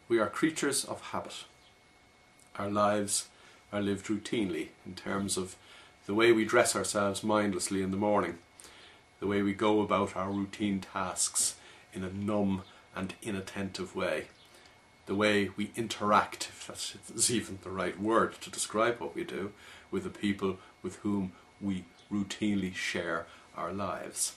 We are creatures of habit. Our lives are lived routinely in terms of the way we dress ourselves mindlessly in the morning, the way we go about our routine tasks in a numb and inattentive way, the way we interact, if that is even the right word to describe what we do, with the people with whom we routinely share our lives.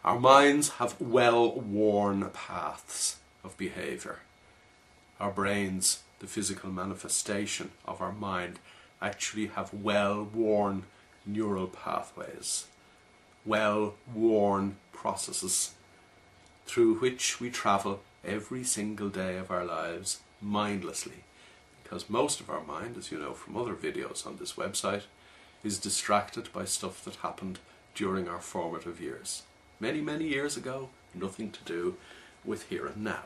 Our minds have well-worn paths of behaviour. Our brains, the physical manifestation of our mind, actually have well-worn neural pathways, well-worn processes through which we travel every single day of our lives mindlessly, because most of our mind, as you know from other videos on this website, is distracted by stuff that happened during our formative years. Many, many years ago, nothing to do with here and now.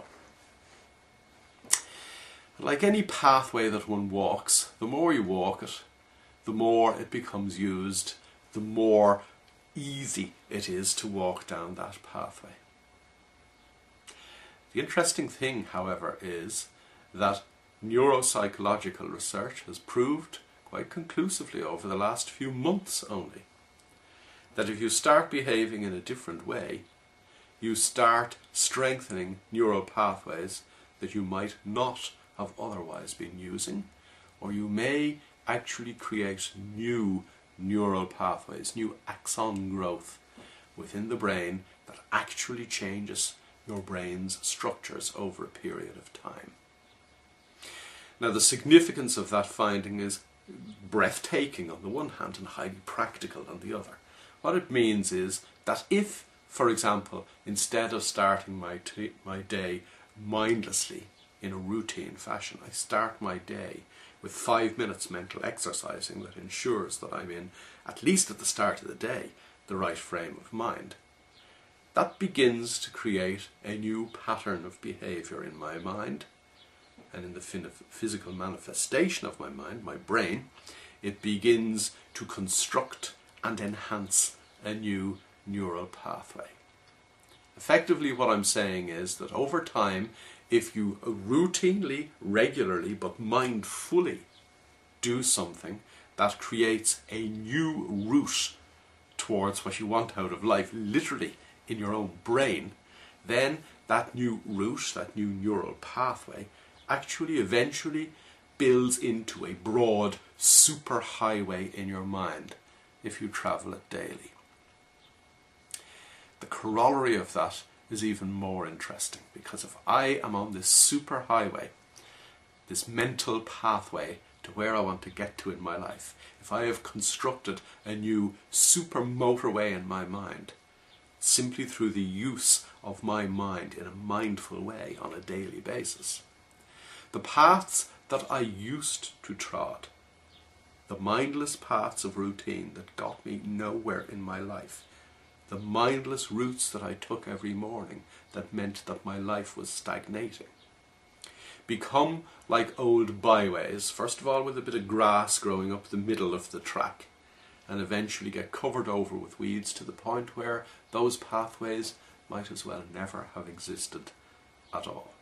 Like any pathway that one walks, the more you walk it, the more it becomes used, the more easy it is to walk down that pathway. The interesting thing, however, is that neuropsychological research has proved quite conclusively over the last few months only that if you start behaving in a different way, you start strengthening neural pathways that you might not have otherwise been using, or you may actually create new neural pathways, new axon growth within the brain that actually changes your brain's structures over a period of time. Now, the significance of that finding is breathtaking on the one hand and highly practical on the other. What it means is that if, for example, instead of starting my day mindlessly in a routine fashion, I start my day with 5 minutes mental exercising that ensures that I'm in, at least at the start of the day, the right frame of mind, that begins to create a new pattern of behaviour in my mind, and in the physical manifestation of my mind, my brain. It begins to construct and enhance a new neural pathway. Effectively, what I'm saying is that over time, if you routinely, regularly, but mindfully do something that creates a new route towards what you want out of life, literally in your own brain, then that new route, that new neural pathway, actually eventually builds into a broad superhighway in your mind if you travel it daily. The corollary of that is even more interesting, because if I am on this superhighway, this mental pathway to where I want to get to in my life, if I have constructed a new super motorway in my mind, simply through the use of my mind in a mindful way on a daily basis, the paths that I used to trod, the mindless paths of routine that got me nowhere in my life, the mindless routes that I took every morning that meant that my life was stagnating, become like old byways, first of all with a bit of grass growing up the middle of the track, and eventually get covered over with weeds to the point where those pathways might as well never have existed at all.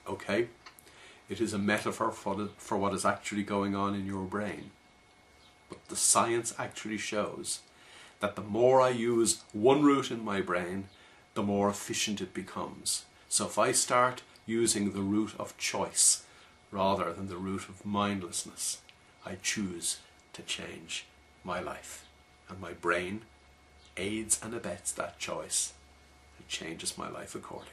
Okay, it is a metaphor for what is actually going on in your brain, but the science actually shows that the more I use one route in my brain, the more efficient it becomes. So if I start using the route of choice rather than the route of mindlessness, I choose to change my life, and my brain aids and abets that choice. It changes my life accordingly.